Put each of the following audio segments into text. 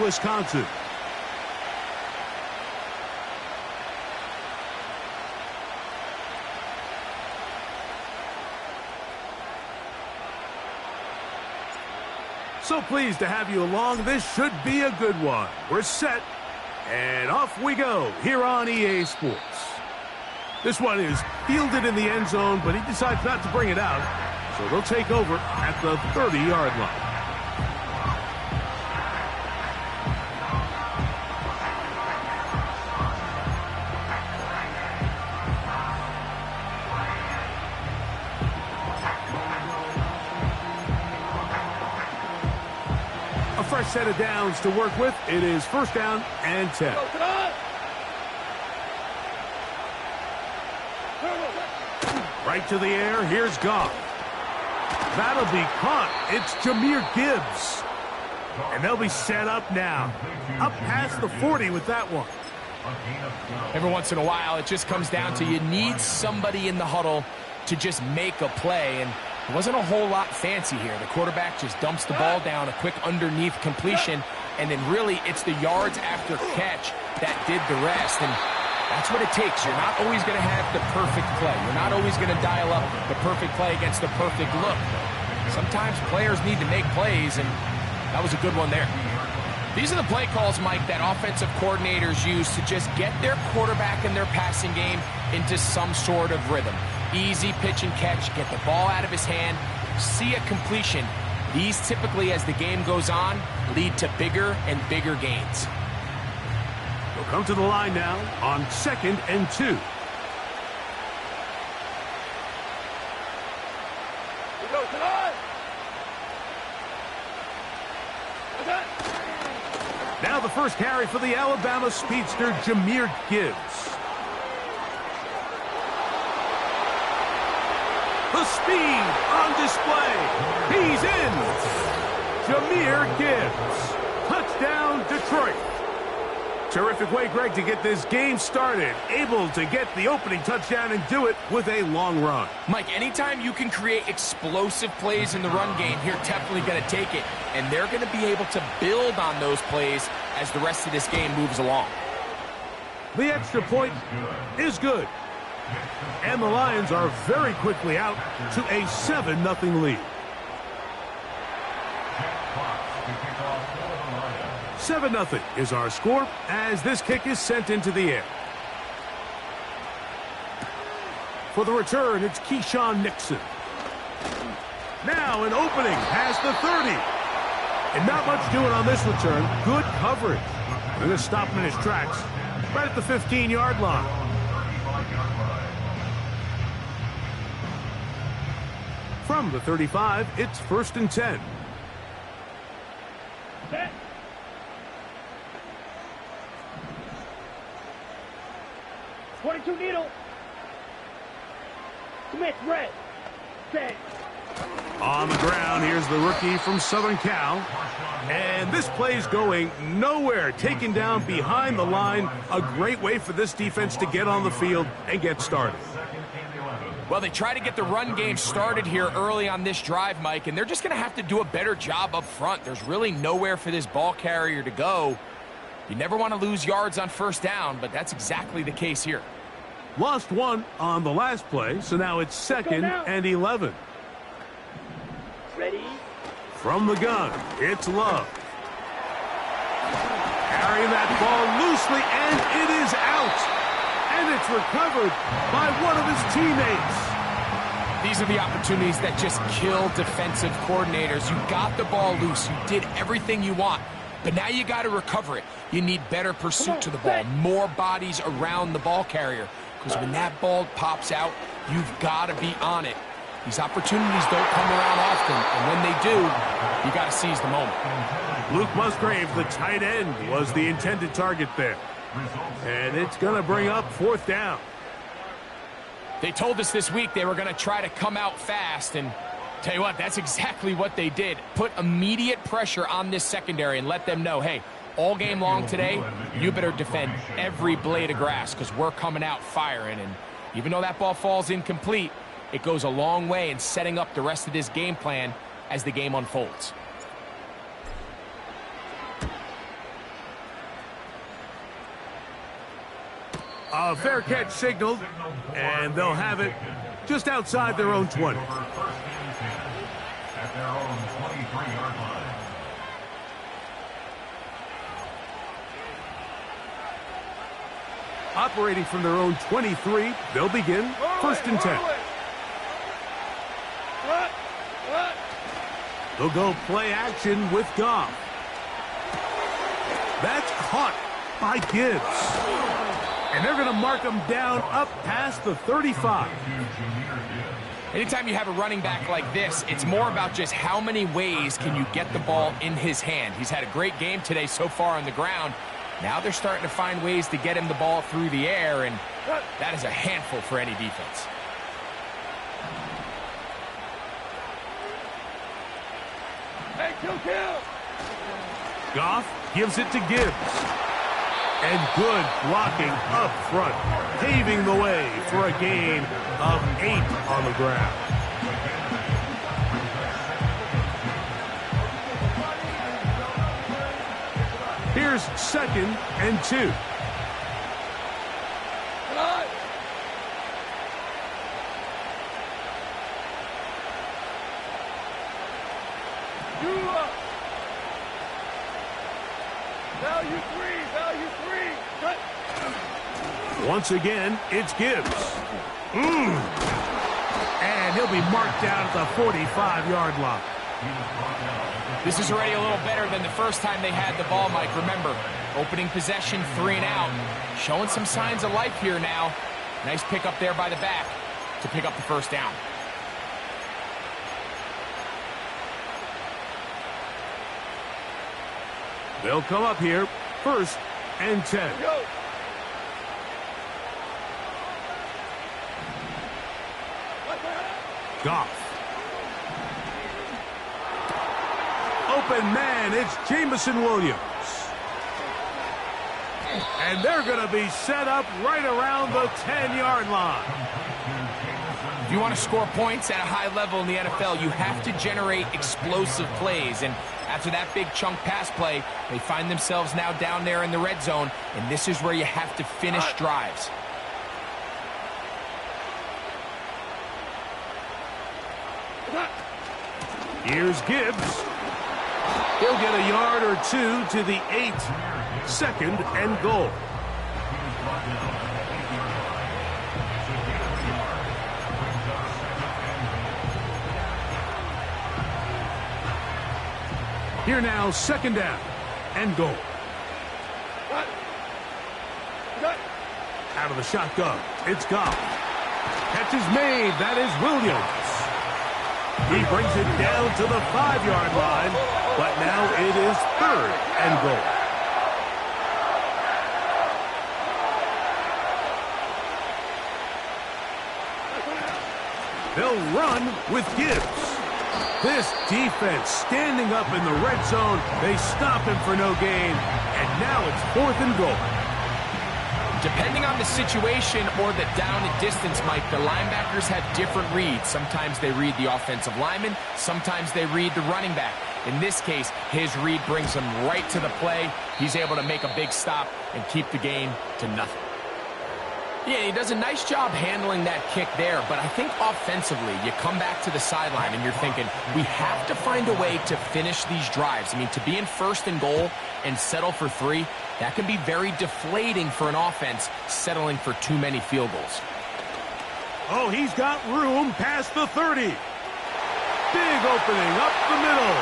Wisconsin. So pleased to have you along. This should be a good one. We're set, and off we go here on EA Sports. This one is fielded in the end zone, but he decides not to bring it out, so they'll take over at the 30-yard line. Fresh set of downs to work with. It is first down and 10. Right to the air. Here's Goff. That'll be caught. It's Jahmyr Gibbs. And they'll be set up now. Up past the 40 with that one. Every once in a while, it just comes down to you need somebody in the huddle to just make a play. And it wasn't a whole lot fancy here. The quarterback just dumps the ball down, a quick underneath completion, and then really it's the yards after catch that did the rest. And that's what it takes. You're not always going to have the perfect play. You're not always going to dial up the perfect play against the perfect look. Sometimes players need to make plays, and that was a good one there. These are the play calls, Mike, that offensive coordinators use to just get their quarterback and their passing game into some sort of rhythm. Easy pitch and catch, get the ball out of his hand, see a completion. These typically, as the game goes on, lead to bigger and bigger gains. We'll come to the line now on 2nd and 2. Now the first carry for the Alabama speedster, Jahmyr Gibbs. The speed on display. He's in. Jahmyr Gibbs. Touchdown, Detroit. Terrific way, Greg, to get this game started. Able to get the opening touchdown and do it with a long run. Mike, anytime you can create explosive plays in the run game, you're definitely going to take it. And they're going to be able to build on those plays as the rest of this game moves along. The extra point is good. And the Lions are very quickly out to a 7-0 lead. 7-0 is our score as this kick is sent into the air. For the return, it's Keyshawn Nixon. Now an opening past the 30. And not much doing on this return. Good coverage. They're going to stop him in his tracks right at the 15-yard line. From the 35, it's 1st and 10. Set. 22 needle. Commit red. Set. On the ground, here's the rookie from Southern Cal. And this play's going nowhere. Taken down behind the line. A great way for this defense to get on the field and get started. Well, they try to get the run game started here early on this drive, Mike, and they're just going to have to do a better job up front. There's really nowhere for this ball carrier to go. You never want to lose yards on first down, but that's exactly the case here. Lost one on the last play, so now it's 2nd and 11. Ready? From the gun, it's Love. Carrying that ball loosely, and it is out. And it's recovered by one of his teammates. These are the opportunities that just kill defensive coordinators. You got the ball loose. You did everything you want. But now you got to recover it. You need better pursuit to the ball. More bodies around the ball carrier. Because when that ball pops out, you've got to be on it. These opportunities don't come around often. And when they do, you got to seize the moment. Luke Musgrave, the tight end, was the intended target there. And it's going to bring up 4th down. They told us this week they were going to try to come out fast, and tell you what, that's exactly what they did. Put immediate pressure on this secondary and let them know, hey, all game long today, you better defend every blade of grass because we're coming out firing. And even though that ball falls incomplete, it goes a long way in setting up the rest of this game plan as the game unfolds. A fair catch signaled, and they'll have it just outside their own 20. At their own 23-yard line. Operating from their own 23, they'll begin first and 10. They'll go play action with Goff. That's caught by Gibbs. And they're going to mark him down up past the 35. Anytime you have a running back like this, it's more about just how many ways can you get the ball in his hand. He's had a great game today so far on the ground. Now they're starting to find ways to get him the ball through the air, and that is a handful for any defense. Hey, kill. Goff gives it to Gibbs. And good blocking up front, paving the way for a gain of 8 on the ground. Here's second and 2. Once again, it's Gibbs. And he'll be marked down at the 45-yard line. This is already a little better than the first time they had the ball, Mike. Remember, opening possession, 3 and out. Showing some signs of life here now. Nice pick up there by the back to pick up the first down. They'll come up here first and 10. Goff. Open man, it's Jamison Williams. And they're going to be set up right around the 10-yard line. If you want to score points at a high level in the NFL, you have to generate explosive plays. And after that big chunk pass play, they find themselves now down there in the red zone, and this is where you have to finish drives. Here's Gibbs. He'll get a yard or 2 to the 8. Second and goal. Here now, second down and goal. Out of the shotgun, it's Goff. Catch is made, that is Williams. He brings it down to the 5-yard line, but now it is third and goal. They'll run with Gibbs. This defense standing up in the red zone. They stop him for no gain, and now it's fourth and goal. Depending on the situation or the down and distance, Mike, the linebackers have different reads. Sometimes they read the offensive lineman. Sometimes they read the running back. In this case, his read brings him right to the play. He's able to make a big stop and keep the game to nothing. Yeah, he does a nice job handling that kick there, but I think offensively, you come back to the sideline and you're thinking, we have to find a way to finish these drives. I mean, to be in first and goal and settle for 3, that can be very deflating for an offense settling for too many field goals. Oh, he's got room past the 30. Big opening up the middle.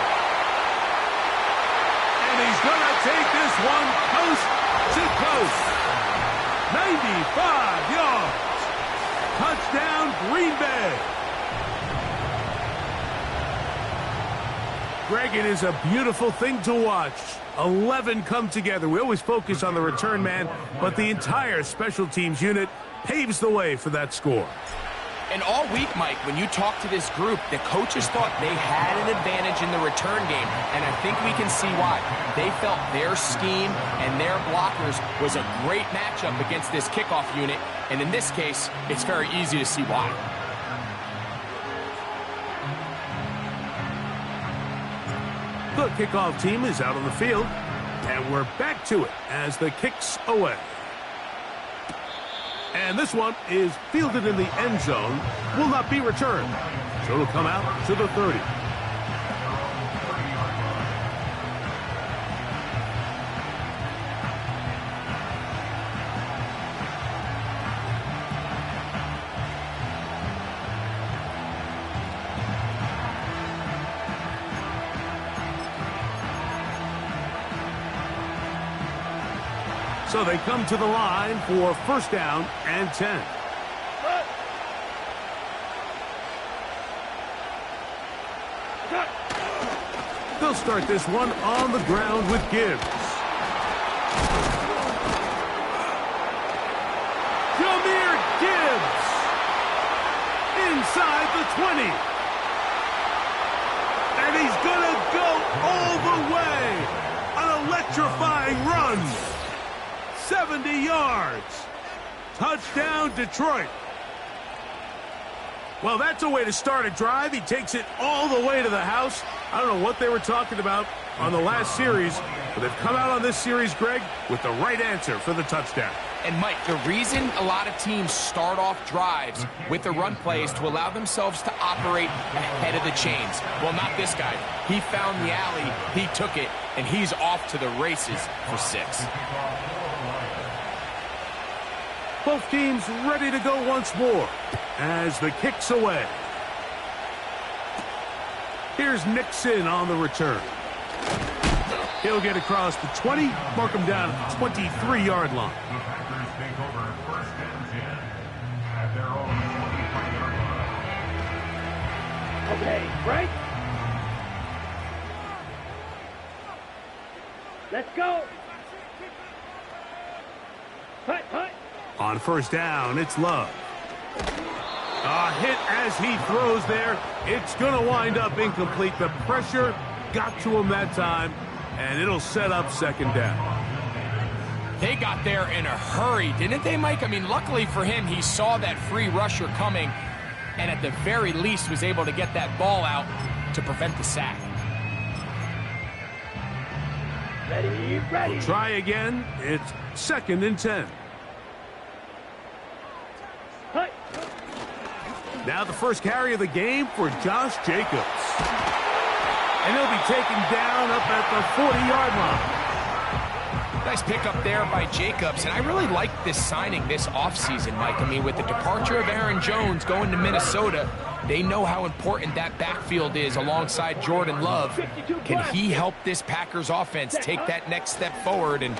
And he's going to take this one coast to coast. 95 yards. Touchdown, Green Bay. Greg, it is a beautiful thing to watch. 11 come together. We always focus on the return man, but the entire special teams unit paves the way for that score. And all week, Mike, when you talk to this group, the coaches thought they had an advantage in the return game, and I think we can see why. They felt their scheme and their blockers was a great matchup against this kickoff unit, and in this case, it's very easy to see why. The kickoff team is out on the field, and we're back to it as the kick's away. And this one is fielded in the end zone, will not be returned. So it'll come out to the 30. So they come to the line for first down and 10. They'll start this one on the ground with Gibbs. Jameer Gibbs inside the 20. And he's going to go all the way. An electrifying run. 70 yards. Touchdown, Detroit. Well, that's a way to start a drive. He takes it all the way to the house. I don't know what they were talking about on the last series, but they've come out on this series, Greg, with the right answer for the touchdown. And, Mike, the reason a lot of teams start off drives with the run play is to allow themselves to operate ahead of the chains. Well, not this guy. He found the alley, he took it, and he's off to the races for 6. Both teams ready to go once more as the kick's away. Here's Nixon on the return. He'll get across the 20, mark him down at the 23-yard line. The Packers take over first and 10 at their own 25-yard line. Okay, right? Let's go. Hut, hut. On first down, it's Love. A hit as he throws there. It's going to wind up incomplete. The pressure got to him that time, and it'll set up second down. They got there in a hurry, didn't they, Mike? I mean, luckily for him, he saw that free rusher coming, and at the very least was able to get that ball out to prevent the sack. Ready, ready. We'll try again. It's second and 10. Hut. Now the first carry of the game for Josh Jacobs. And he'll be taken down up at the 40-yard line. Nice pickup there by Jacobs, and I really like this signing this offseason, Mike. I mean, with the departure of Aaron Jones going to Minnesota, they know how important that backfield is alongside Jordan Love. Can he help this Packers offense take that next step forward? And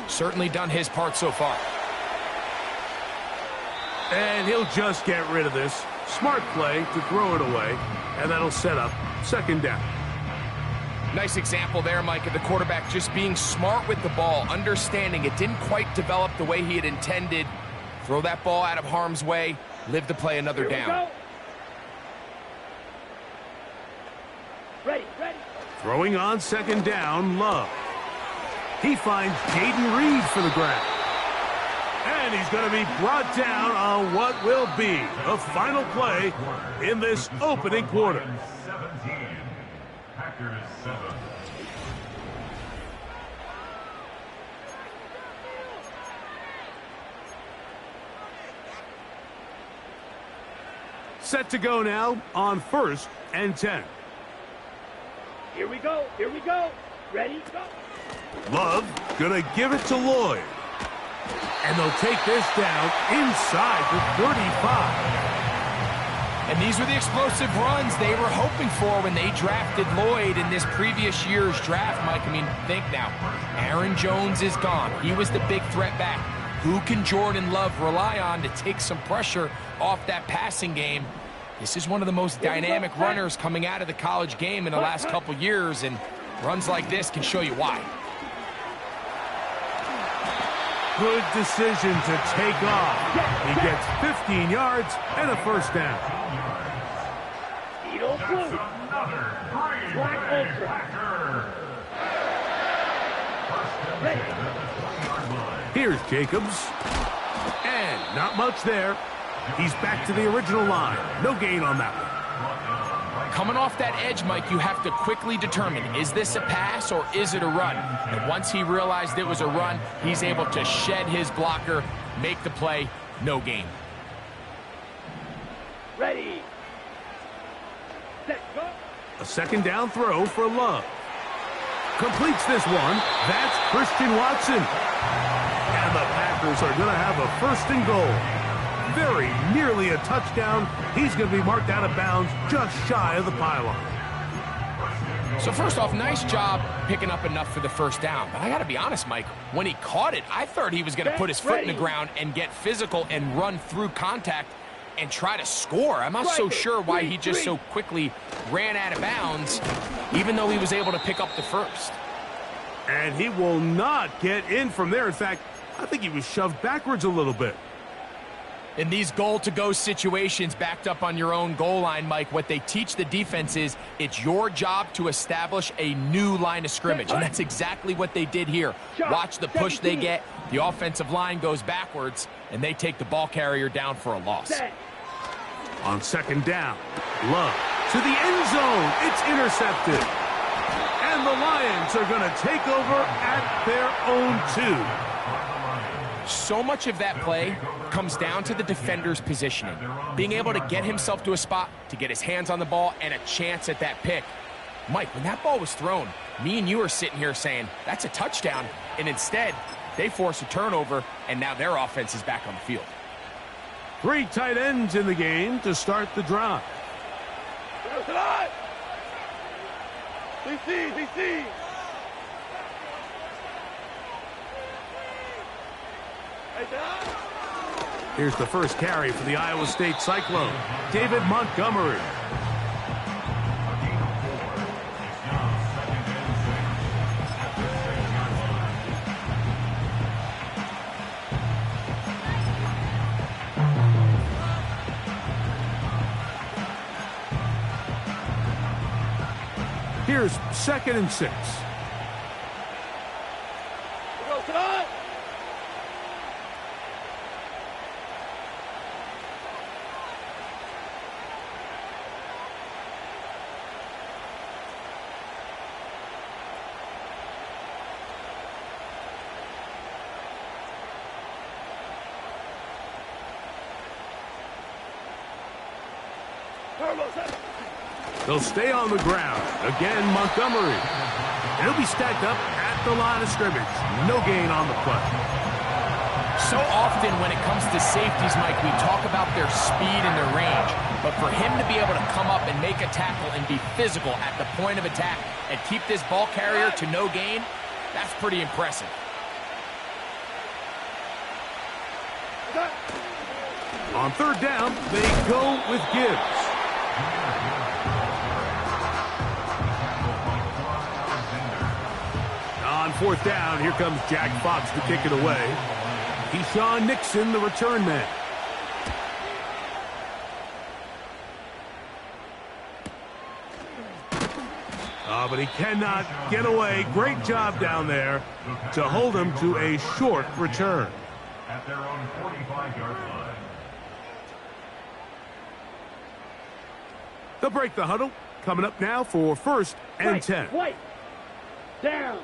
certainly done his part so far. And he'll just get rid of this. Smart play to throw it away, and that'll set up second down. Nice example there, Mike, of the quarterback just being smart with the ball, understanding it didn't quite develop the way he had intended. Throw that ball out of harm's way, live to play another down. Ready, ready. Throwing on second down, Love. He finds Jaden Reed for the grab. And he's going to be brought down on what will be the final play in this opening quarter. 17. Packers 7. Set to go now on first and 10. Here we go, here we go. Ready, go. Love going to give it to Lloyd. And they'll take this down inside the 35. And these were the explosive runs they were hoping for when they drafted Lloyd in this previous year's draft, Mike. I mean, think now. Aaron Jones is gone. He was the big threat back. Who can Jordan Love rely on to take some pressure off that passing game? This is one of the most dynamic runners coming out of the college game in the last couple years, and runs like this can show you why. Good decision to take off. He gets 15 yards and a first down. Edo blue. Another great Black ultra. Ready. Here's Jacobs. And not much there. He's back to the original line. No gain on that one. Coming off that edge, Mike, you have to quickly determine, is this a pass or is it a run? And once he realized it was a run, he's able to shed his blocker, make the play, no gain. Ready. Set, go. A second down throw for Love. Completes this one. That's Christian Watson. And the Packers are going to have a first and goal. Very nearly a touchdown. He's going to be marked out of bounds just shy of the pylon. So first off, nice job picking up enough for the first down. But I got to be honest, Mike, when he caught it, I thought he was going to put his foot in the ground and get physical and run through contact and try to score. I'm not so sure why he just so quickly ran out of bounds, even though he was able to pick up the first. And he will not get in from there. In fact, I think he was shoved backwards a little bit. In these goal-to-go situations backed up on your own goal line, Mike, what they teach the defense is it's your job to establish a new line of scrimmage, and that's exactly what they did here. Watch the push they get. The offensive line goes backwards, and they take the ball carrier down for a loss. On second down, Love to the end zone. It's intercepted. And the Lions are going to take over at their own 2. So much of that play comes down to the defender's positioning. Being able to get himself to a spot, to get his hands on the ball, and a chance at that pick. Mike, when that ball was thrown, me and you are sitting here saying, that's a touchdown. And instead, they force a turnover, and now their offense is back on the field. 3 tight ends in the game to start the drive. DC. Here's the first carry for the Iowa State Cyclone, David Montgomery. Here's 2nd and 6. They'll stay on the ground. Again, Montgomery. And he'll be stacked up at the line of scrimmage. No gain on the play. So often when it comes to safeties, Mike, we talk about their speed and their range. But for him to be able to come up and make a tackle and be physical at the point of attack and keep this ball carrier to no gain, that's pretty impressive. On 3rd down, they go with Gibbs. On 4th down, here comes Jack Fox to kick it away. Keyshawn Nixon, the return man. But he cannot get away. Great job down there to hold him to a short return. At their own 45-yard line. They'll break the huddle. Coming up now for 1st and 10. White. Down.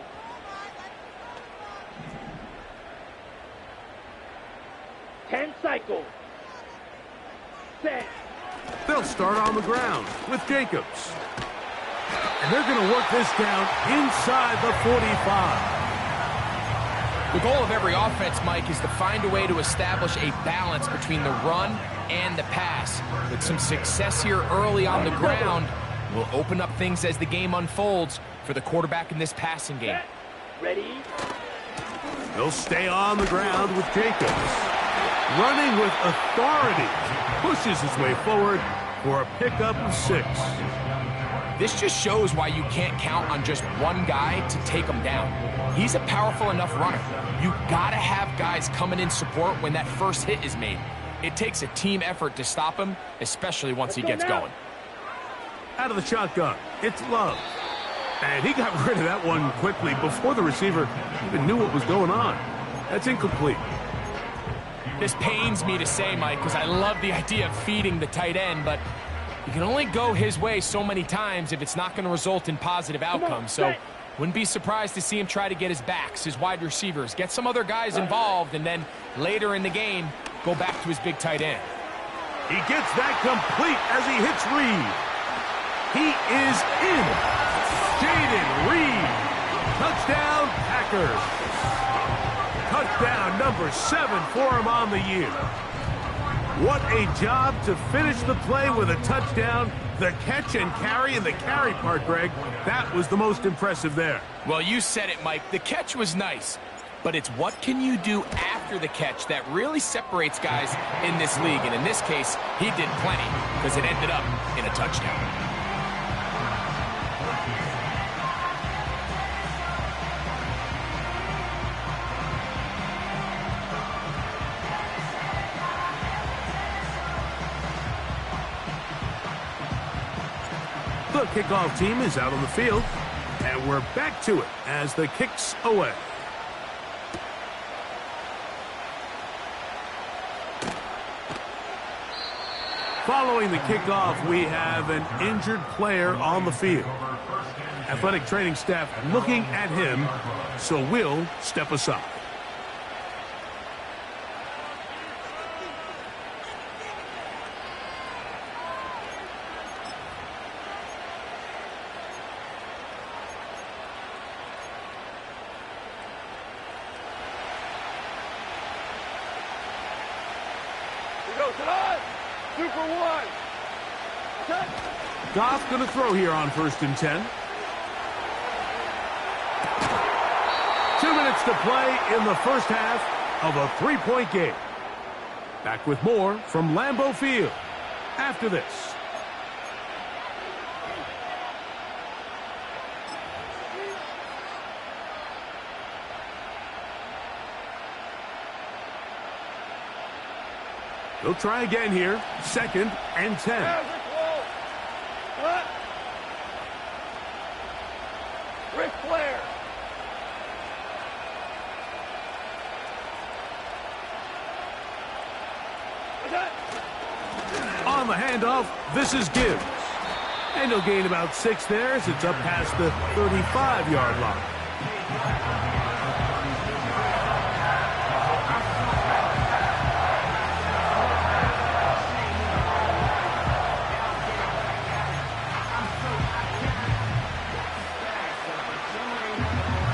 Cycle. Set. They'll start on the ground with Jacobs. And they're going to work this down inside the 45. The goal of every offense, Mike, is to find a way to establish a balance between the run and the pass. With some success here early on the ground, will open up things as the game unfolds for the quarterback in this passing game. Ready? They'll stay on the ground with Jacobs. Running with authority. Pushes his way forward for a pickup of 6. This just shows why you can't count on just one guy to take him down. He's a powerful enough runner. You gotta have guys coming in support when that first hit is made. It takes a team effort to stop him, especially once he gets going. Out of the shotgun, it's Love. And he got rid of that one quickly before the receiver even knew what was going on. That's incomplete. This pains me to say, Mike, because I love the idea of feeding the tight end, but you can only go his way so many times if it's not going to result in positive outcomes. So wouldn't be surprised to see him try to get his backs, his wide receivers, get some other guys involved, and then later in the game, go back to his big tight end. He gets that complete as he hits Reed. He is in. Jaden Reed. Touchdown, Packers. Touchdown number 7 for him on the year. What a job to finish the play with a touchdown. The catch and carry, and the carry part, Greg, that was the most impressive there. Well, you said it, Mike. The catch was nice, but it's what can you do after the catch that really separates guys in this league. And in this case, he did plenty because it ended up in a touchdown. The kickoff team is out on the field, and we're back to it as the kick's away. Following the kickoff, we have an injured player on the field. Athletic training staff looking at him, so we'll step aside. Goff going to throw here on 1st and 10. 2 minutes to play in the first half of a 3-point game. Back with more from Lambeau Field after this. They'll try again here. 2nd and 10. Ric Flair. On the handoff, this is Gibbs. And he'll gain about 6 there as it's up past the 35-yard line.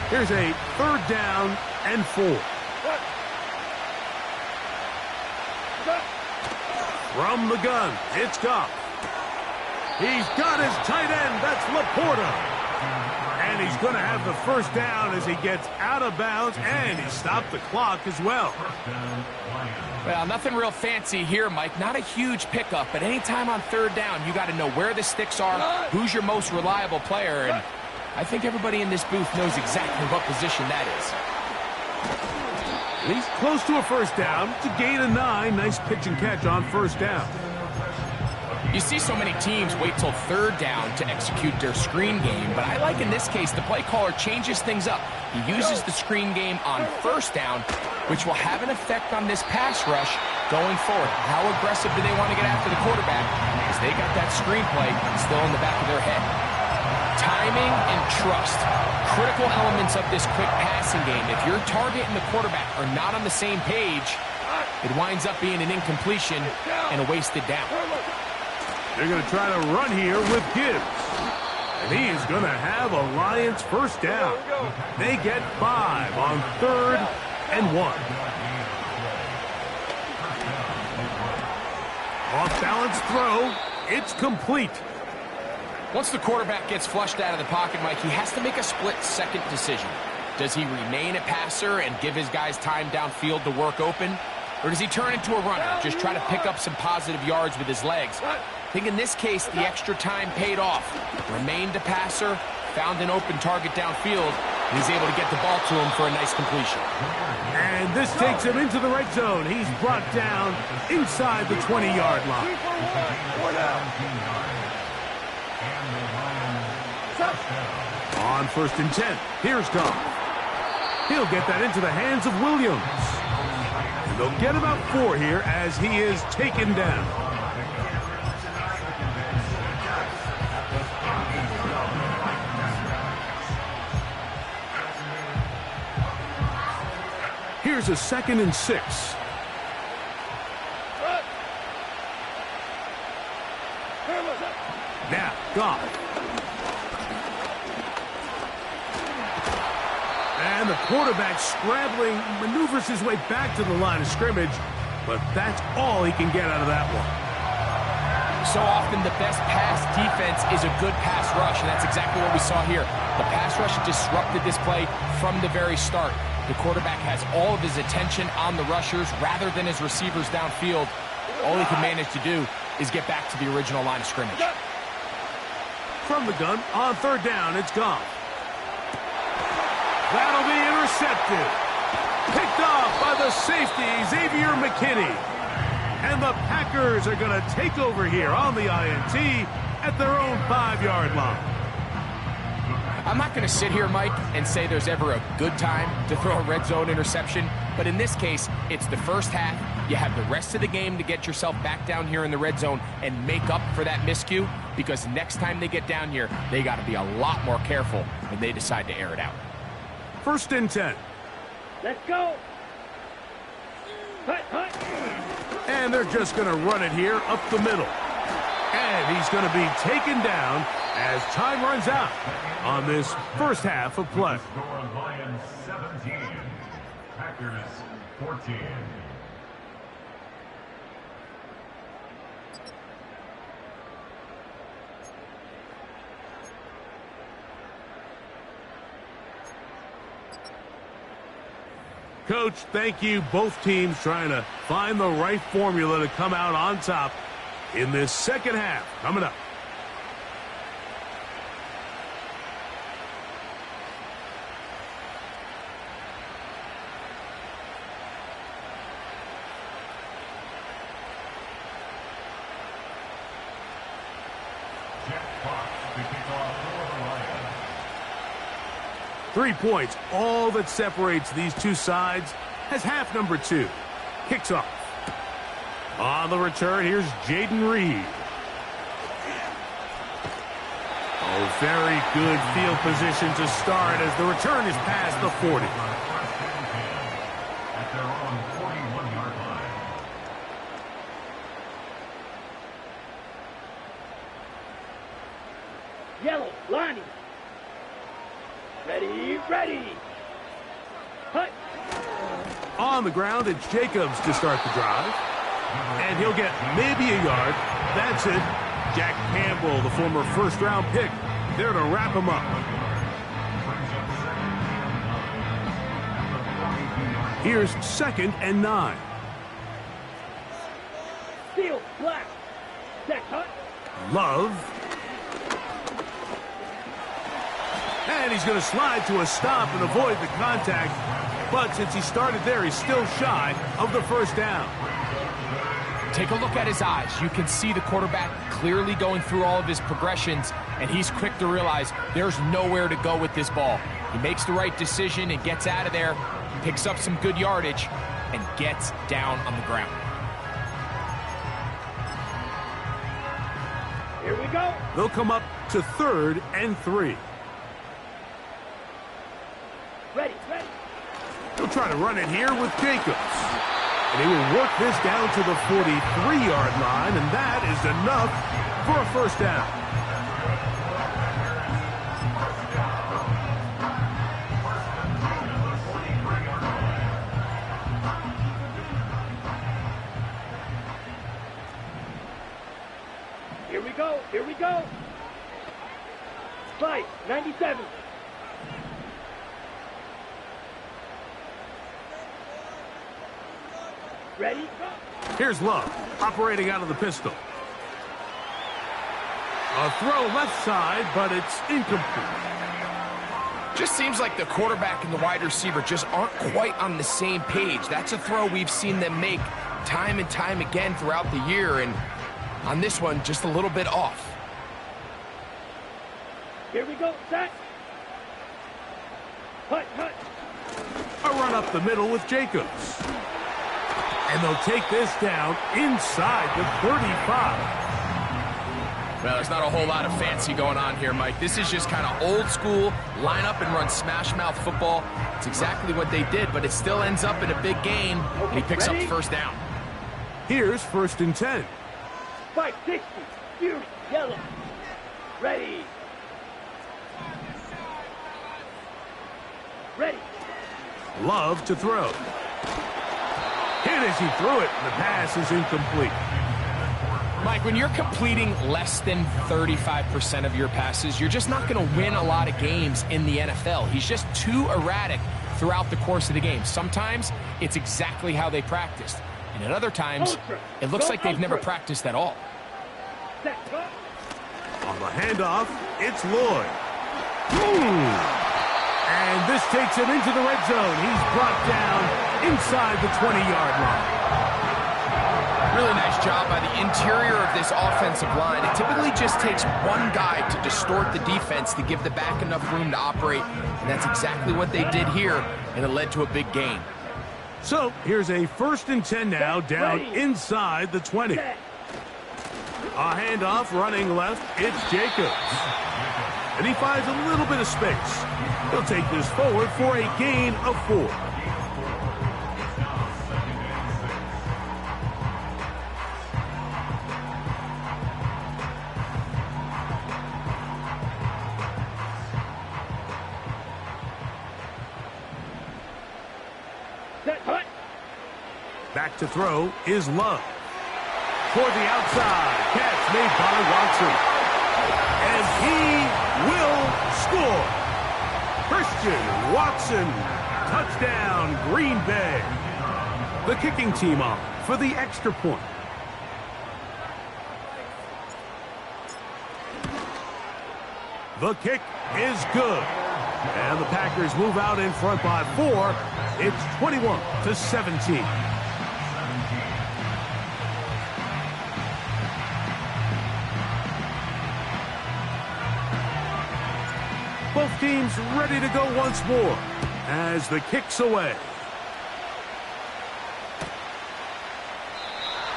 Here's a 3rd down and 4. From the gun, it's Goff. He's got his tight end, that's Laporta. And he's going to have the 1st down as he gets out of bounds, and he stopped the clock as well. Well, nothing real fancy here, Mike. Not a huge pickup, but anytime on 3rd down, you got to know where the sticks are, who's your most reliable player, and I think everybody in this booth knows exactly what position that is. He's close to a 1st down. It's a gain of 9. Nice pitch and catch on 1st down. You see so many teams wait till 3rd down to execute their screen game, but I like in this case the play caller changes things up. He uses the screen game on 1st down, which will have an effect on this pass rush going forward. How aggressive do they want to get after the quarterback? Because they got that screen play still in the back of their head. Timing and trust, critical elements of this quick passing game. If your target and the quarterback are not on the same page, it winds up being an incompletion and a wasted down. They're going to try to run here with Gibbs. And he is going to have a Lions 1st down. They get 5 on 3rd and 1. Off-balance throw. It's complete. Once the quarterback gets flushed out of the pocket, Mike, he has to make a split-second decision. Does he remain a passer and give his guys time downfield to work open? Or does he turn into a runner, just try to pick up some positive yards with his legs? I think in this case, the extra time paid off. Remained a passer, found an open target downfield, and he's able to get the ball to him for a nice completion. And this takes him into the right zone. He's brought down inside the 20-yard line. On 1st and 10, here's Goff. He'll get that into the hands of Williams. And they'll get about 4 here as he is taken down. Here's a 2nd and 6. Goff. And the quarterback scrambling, maneuvers his way back to the line of scrimmage, but that's all he can get out of that one. So often the best pass defense is a good pass rush, and that's exactly what we saw here. The pass rush disrupted this play from the very start. The quarterback has all of his attention on the rushers rather than his receivers downfield. All he can manage to do is get back to the original line of scrimmage. From the gun, on third down, it's Goff. That'll be intercepted. Picked off by the safety, Xavier McKinney. And the Packers are going to take over here on the INT at their own 5-yard line. I'm not going to sit here, Mike, and say there's ever a good time to throw a red zone interception, but in this case, it's the first half. You have the rest of the game to get yourself back down here in the red zone and make up for that miscue, because next time they get down here, they got to be a lot more careful when they decide to air it out. 1st and 10. Let's go. Hut, hut. And they're just going to run it here up the middle. And he's going to be taken down as time runs out on this first half of play. Score Lions 17, Packers 14. Coach, thank you. Both teams trying to find the right formula to come out on top in this second half. Coming up. Jack Fox to kick off for the Lions. 3 points, all that separates these two sides, as half number 2 kicks off. On the return, here's Jaden Reed. Oh, very good field position to start as the return is past the 40. At their own 41-yard line. Yellow, Lonnie. Ready, ready. Hut. On the ground, it's Jacobs to start the drive. And he'll get maybe a yard. That's it. Jack Campbell, the former first-round pick, there to wrap him up. Here's 2nd and 9. Steel, black. Set, hut. Love. And he's going to slide to a stop and avoid the contact. But since he started there, he's still shy of the first down. Take a look at his eyes. You can see the quarterback clearly going through all of his progressions, and he's quick to realize there's nowhere to go with this ball. He makes the right decision and gets out of there, picks up some good yardage, and gets down on the ground. Here we go. They'll come up to 3rd and 3. Ready, ready. He'll try to run it here with Jacobs. And he will work this down to the 43-yard line, and that is enough for a first down. Here we go, here we go. Slide, 97. Ready, go. Here's Love, operating out of the pistol. A throw left side, but it's incomplete. Just seems like the quarterback and the wide receiver just aren't quite on the same page. That's a throw we've seen them make time and time again throughout the year, and on this one, just a little bit off. Here we go, set. Hut, hut. A run up the middle with Jacobs. And they'll take this down inside the 35. Well, there's not a whole lot of fancy going on here, Mike. This is just kind of old school, line up and run smash mouth football. It's exactly what they did, but it still ends up in a big game, and he picks up the first down. Here's 1st and 10. 560. Fury, yellow. Ready. Ready. Love to throw. Hit as he threw it. The pass is incomplete. Mike, when you're completing less than 35% of your passes, you're just not going to win a lot of games in the NFL. He's just too erratic throughout the course of the game. Sometimes it's exactly how they practiced. And at other times, it looks like they've never practiced at all. On the handoff, it's Lloyd. And this takes him into the red zone. He's brought down inside the 20-yard line. Really nice job by the interior of this offensive line. It typically just takes one guy to distort the defense to give the back enough room to operate, and that's exactly what they did here, and it led to a big gain. So here's a 1st and 10 now, down inside the 20. A handoff running left, it's Jacobs. And he finds a little bit of space. He'll take this forward for a gain of 4. Back to throw is Love. Toward the outside. Catch made by Watson. And he will score. Christian Watson. Touchdown, Green Bay. The kicking team on for the extra point. The kick is good. And the Packers move out in front by 4. It's 21-17. Both teams ready to go once more as the kick's away.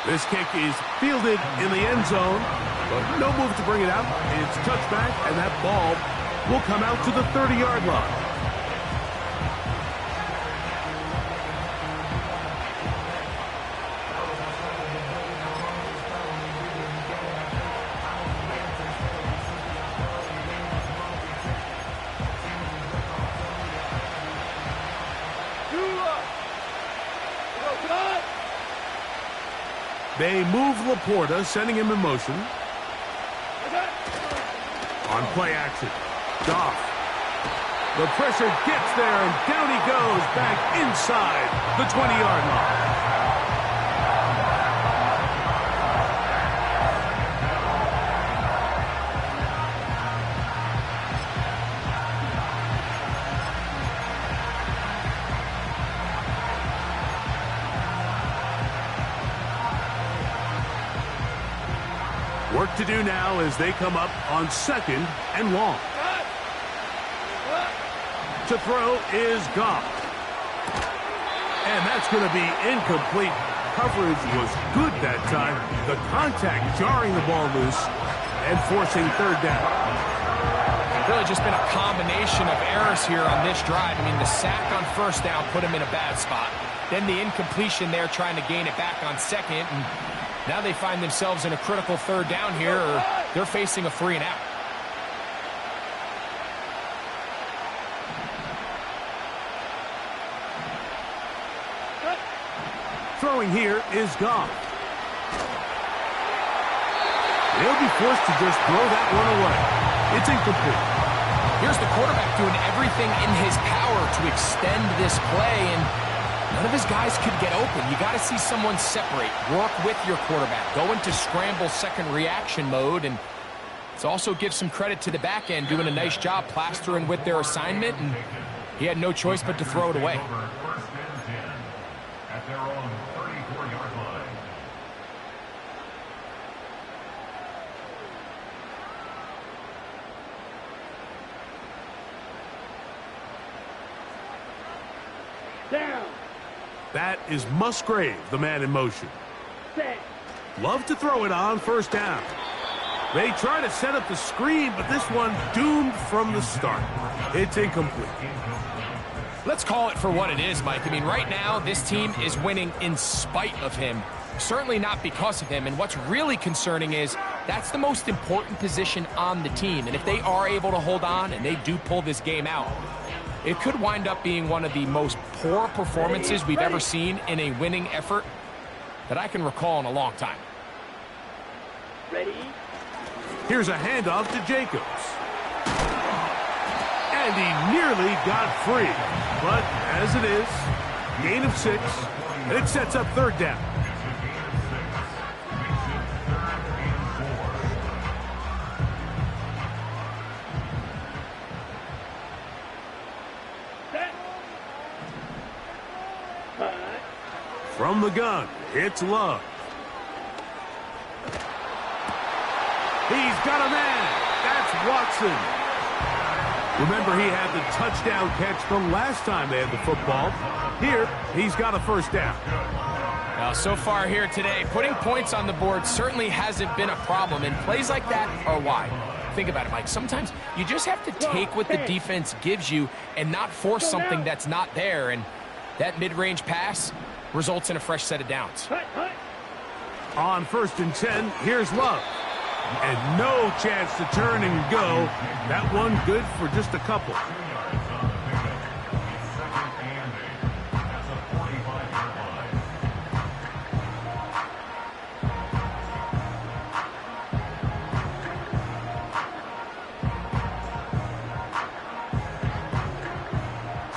This kick is fielded in the end zone, but no move to bring it out. It's touchback, and that ball will come out to the 30-yard line. They move Laporta, sending him in motion. On play action, Goff. The pressure gets there, and down he goes back inside the 20-yard line. Work to do now as they come up on 2nd and long. To throw is Goff. And that's going to be incomplete. Coverage was good that time. The contact jarring the ball loose and forcing 3rd down. Really just been a combination of errors here on this drive. I mean, the sack on 1st down put him in a bad spot. Then the incompletion there trying to gain it back on 2nd. And now they find themselves in a critical 3rd down here, or they're facing a 3 and out. Throwing here is Goff. They'll be forced to just throw that one away. It's incomplete. Here's the quarterback doing everything in his power to extend this play, and none of his guys could get open. You got to see someone separate, work with your quarterback, go into scramble second reaction mode, and it also gives some credit to the back end doing a nice job plastering with their assignment, and he had no choice but to throw it away. At their own 34-yard line. Down. That is Musgrave, the man in motion. Set. Love to throw it on 1st down. They try to set up the screen, but this one doomed from the start. It's incomplete. Let's call it for what it is, Mike. I mean, right now, this team is winning in spite of him. Certainly not because of him. And what's really concerning is that's the most important position on the team. And if they are able to hold on and they do pull this game out, it could wind up being one of the most poor performances we've ever seen in a winning effort that I can recall in a long time. Ready? Here's a handoff to Jacobs. And he nearly got free. But as it is, gain of 6, and it sets up third down. From the gun, it's Love. He's got a man. That's Watson. Remember, he had the touchdown catch the last time they had the football. Here, he's got a first down. Now, so far here today, putting points on the board certainly hasn't been a problem, and plays like that are why. Think about it, Mike. Sometimes you just have to take what the defense gives you and not force something that's not there, and that mid-range pass results in a fresh set of downs. On 1st and 10, here's Love. And no chance to turn and go. That one good for just a couple.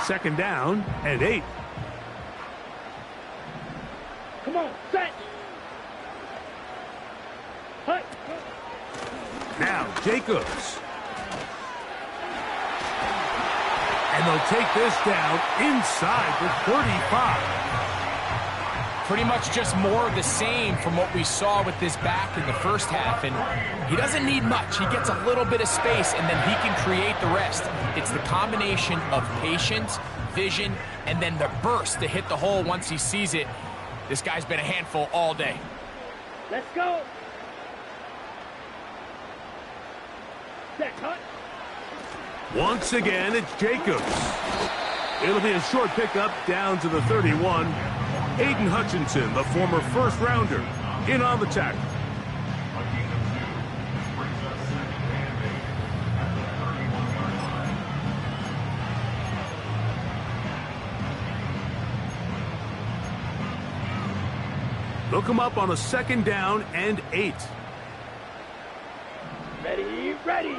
Second down and 8. Come on, set. Hut. Now Jacobs. And they'll take this down inside the 35. Pretty much just more of the same from what we saw with this back in the first half. And he doesn't need much. He gets a little bit of space, and then he can create the rest. It's the combination of patience, vision, and then the burst to hit the hole once he sees it. This guy's been a handful all day. Let's go. Set, cut. Once again, it's Jacobs. It'll be a short pickup down to the 31. Aiden Hutchinson, the former first-rounder, in on the tackle. They'll come up on a 2nd down and 8. Ready, ready.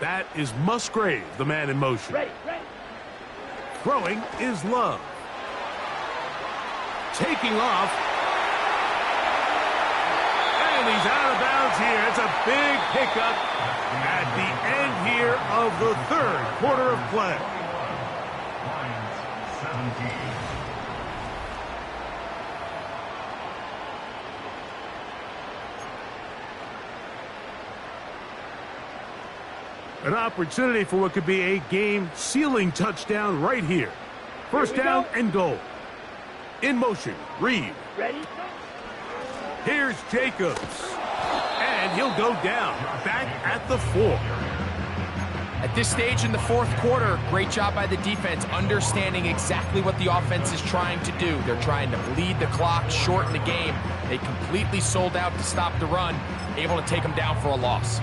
That is Musgrave, the man in motion. Ready, ready. Throwing is Love. Taking off. And he's out of bounds here. It's a big pickup at the end here of the 3rd quarter of play. An opportunity for what could be a game-sealing touchdown right here. First down and goal. In motion, Reed. Ready? Here's Jacobs. And he'll go down, back at the 4. At this stage in the 4th quarter, great job by the defense, understanding exactly what the offense is trying to do. They're trying to bleed the clock, shorten the game. They completely sold out to stop the run, able to take them down for a loss.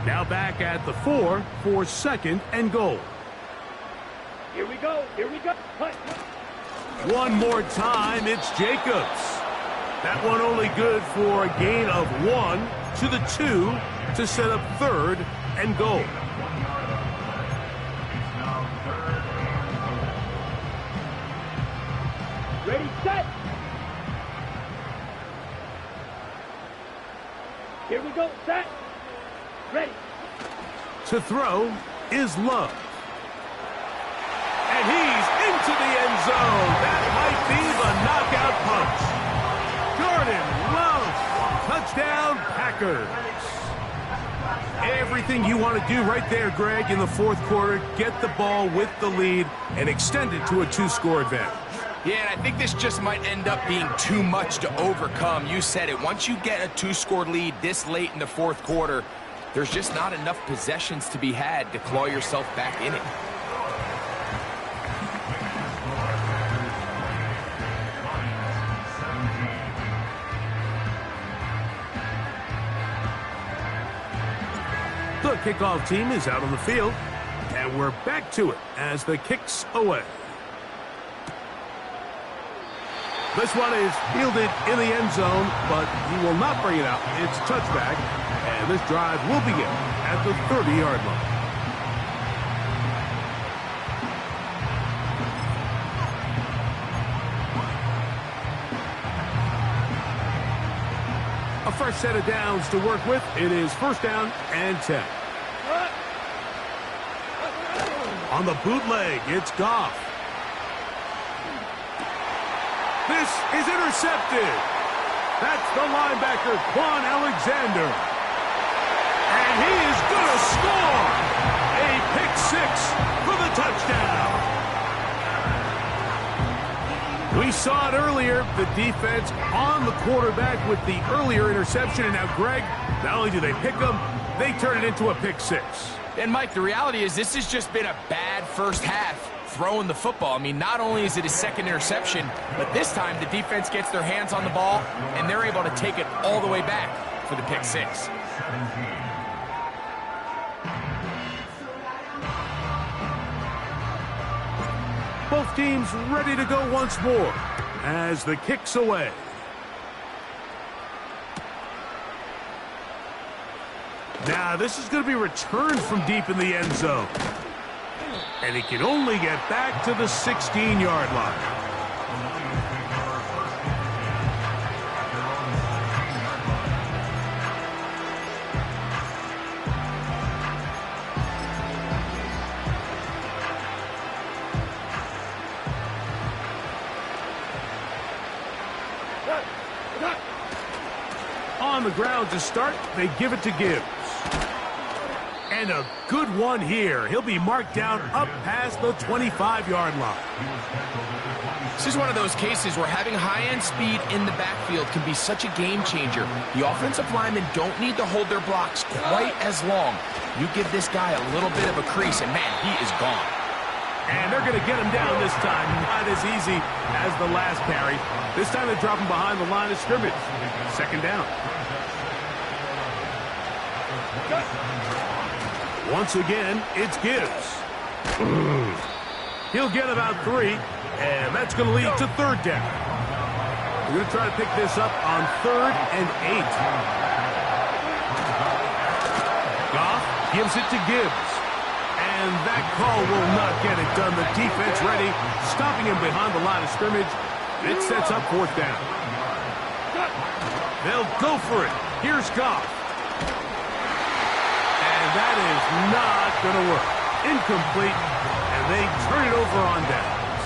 Now back at the 4 for 2nd and goal. Here we go, here we go. Hut, hut. One more time, it's Jacobs. That one only good for a gain of 1 to the 2 to set up 3rd and goal. Ready, set. Here we go, set. Ready. To throw is Love. And he's into the end zone. That might be the knockout punch. Jordan Love. Touchdown, Packers. Everything you want to do right there, Greg, in the 4th quarter. Get the ball with the lead and extend it to a 2-score advantage. Yeah, and I think this just might end up being too much to overcome. You said it. Once you get a 2-score lead this late in the 4th quarter, there's just not enough possessions to be had to claw yourself back in it. kickoff team is out on the field. And we're back to it as the kick's away. This one is fielded in the end zone, but he will not bring it out. It's touchback, and this drive will begin at the 30-yard line. A fresh set of downs to work with. It is first down and 10. On the bootleg, it's Goff. This is intercepted. That's the linebacker, Quan Alexander. And he is going to score. A pick six for the touchdown. We saw it earlier, the defense on the quarterback with the earlier interception. And now, Greg, not only do they pick him, they turn it into a pick six. And, Mike, the reality is this has just been a bad first half throwing the football. I mean, not only is it his second interception, but this time the defense gets their hands on the ball, and they're able to take it all the way back for the pick six. Both teams ready to go once more as the kick's away. Now, this is going to be returned from deep in the end zone. And he can only get back to the 16-yard line. On the ground to start, they give it to Gibbs. And a good one here. He'll be marked down up past the 25-yard line. This is one of those cases where having high-end speed in the backfield can be such a game changer. The offensive linemen don't need to hold their blocks quite as long. You give this guy a little bit of a crease, and man, he is gone. And they're going to get him down this time. Not as easy as the last carry. This time they drop him behind the line of scrimmage. Second down. Once again, it's Gibbs. He'll get about 3, and that's going to lead to third down. We're going to try to pick this up on 3rd and 8. Goff gives it to Gibbs. And that call will not get it done. The defense ready, stopping him behind the line of scrimmage. It sets up 4th down. They'll go for it. Here's Goff. And that is not going to work. Incomplete, and they turn it over on downs.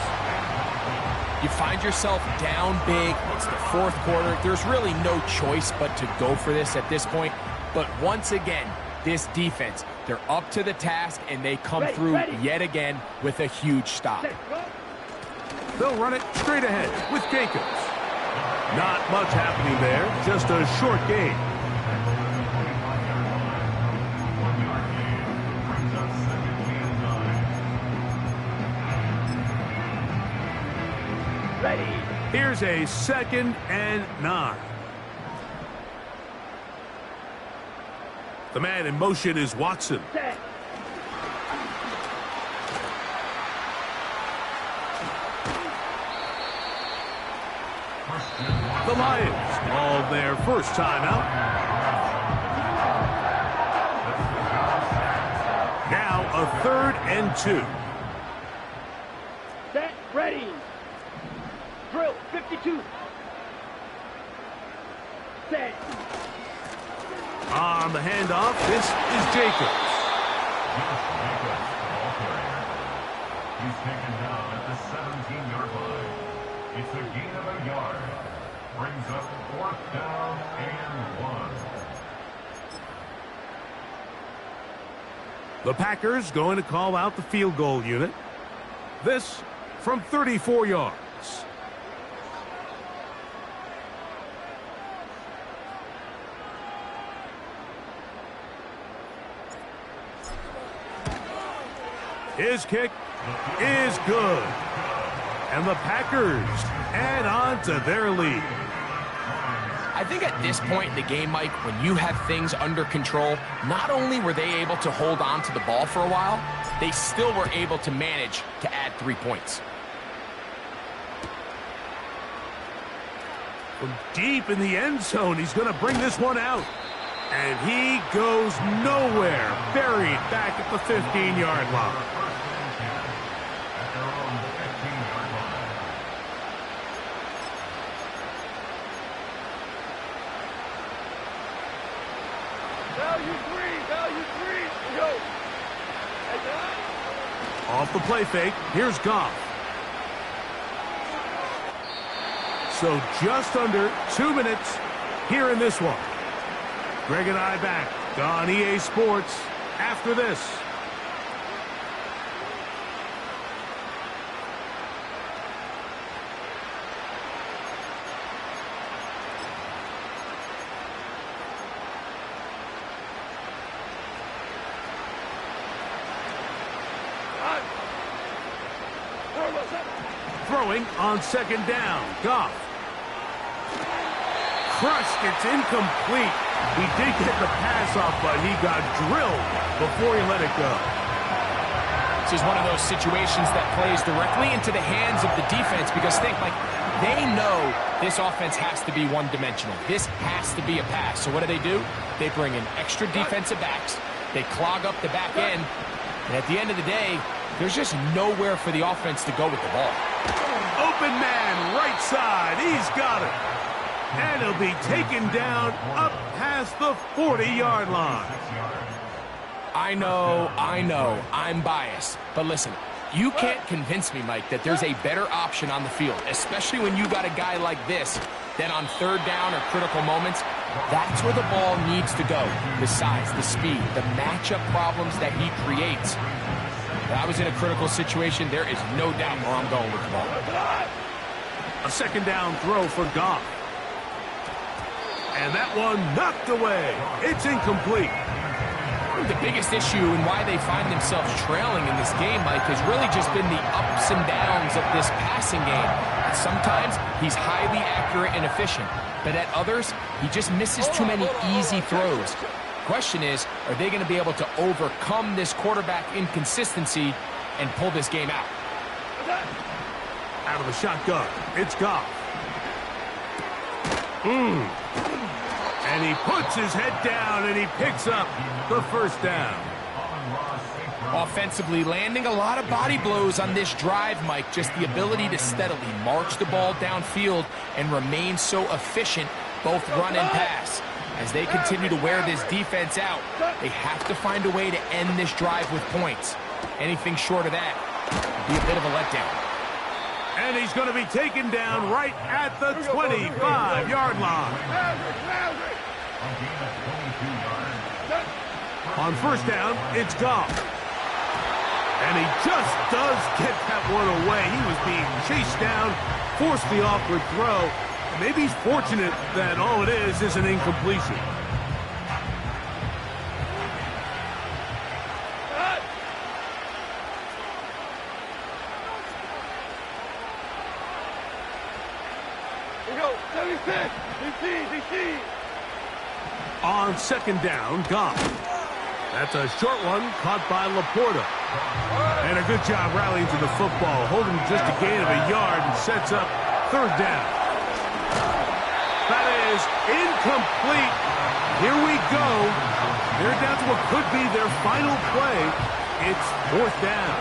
You find yourself down big. It's the 4th quarter. There's really no choice but to go for this at this point. But once again, this defense, they're up to the task, and they come through yet again with a huge stop. They'll run it straight ahead with Jacobs. Not much happening there, just a short game. Here's a 2nd and 9. The man in motion is Watson. The Lions called their first timeout. Now a 3rd and 2. Set, ready. Drill, 52. Set. On the handoff, this is Jacobs. He's taken down at the 17-yard line. It's a gain of a yard. Brings up 4th down and 1. The Packers going to call out the field goal unit. This from 34 yards. His kick is good. And the Packers add on to their lead. I think at this point in the game, Mike, when you have things under control, not only were they able to hold on to the ball for a while, they still were able to manage to add 3 points. From deep in the end zone, he's going to bring this one out. And he goes nowhere, buried back at the 15-yard line. Value three, go. Off the play fake, here's Goff. So just under 2 minutes here in this one. Greg and I back on EA Sports after this. Throwing on second down. Goff. Crushed. It's incomplete. He did get the pass off, but he got drilled before he let it go. This is one of those situations that plays directly into the hands of the defense because think, like, they know this offense has to be one-dimensional. This has to be a pass. So what do? They bring in extra defensive backs. They clog up the back end. And at the end of the day, there's just nowhere for the offense to go with the ball. Open man, right side. He's got it. And he'll be taken down up past the 40-yard line. I know, I'm biased. But listen, you can't convince me, Mike, that there's a better option on the field, especially when you got a guy like this, that on third down or critical moments, that's where the ball needs to go. The size, the speed, the matchup problems that he creates. If I was in a critical situation, there is no doubt where I'm going with the ball. A second down throw for Goff. And that one knocked away. It's incomplete. The biggest issue and why they find themselves trailing in this game, Mike, has really just been the ups and downs of this passing game. Sometimes he's highly accurate and efficient, but at others, he just misses too many easy throws. Question is, are they going to be able to overcome this quarterback inconsistency and pull this game out? Out of the shotgun, it's Goff. And he puts his head down and he picks up the first down. Offensively, landing a lot of body blows on this drive, Mike. Just the ability to steadily march the ball downfield and remain so efficient, both run and pass. As they continue to wear this defense out, they have to find a way to end this drive with points. Anything short of that would be a bit of a letdown. And he's going to be taken down right at the 25-yard line. On first down, it's Goff. And he just does get that one away. He was being chased down, forced the awkward throw. Maybe he's fortunate that all it is an incompletion. On second down, Goff. That's a short one caught by Laporta. And a good job rallying to the football, holding just a gain of a yard and sets up third down. That is incomplete. Here we go. They're down to what could be their final play. It's fourth down.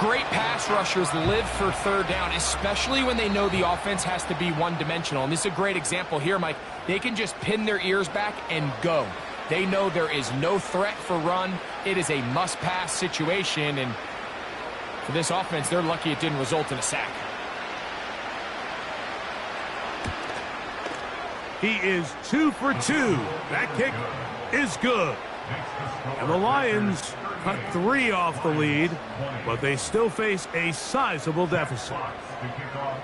Great pass rushers live for third down, especially when they know the offense has to be one-dimensional. And this is a great example here, Mike. They can just pin their ears back and go. They know there is no threat for run. It is a must-pass situation. And for this offense, they're lucky it didn't result in a sack. He is 2 for 2. That kick is good. And the Lions cut 3 off the lead, but they still face a sizable deficit.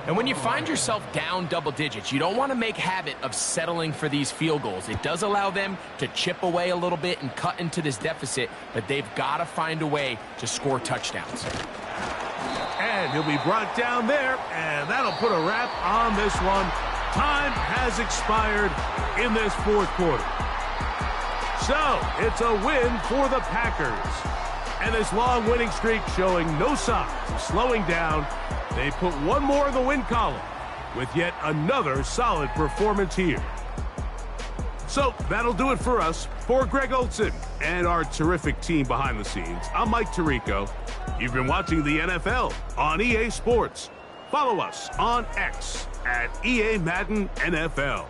And when you find yourself down double digits, you don't want to make habit of settling for these field goals. It does allow them to chip away a little bit and cut into this deficit, but they've got to find a way to score touchdowns. And he'll be brought down there, and that'll put a wrap on this one. Time has expired in this fourth quarter. So, it's a win for the Packers. And this long winning streak showing no signs of slowing down. They put one more in the win column with yet another solid performance here. So, that'll do it for us. For Greg Olson and our terrific team behind the scenes, I'm Mike Tirico. You've been watching the NFL on EA Sports. Follow us on X at EA Madden NFL.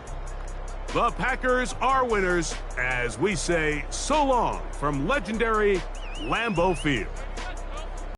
The Packers are winners as we say so long from legendary Lambeau Field.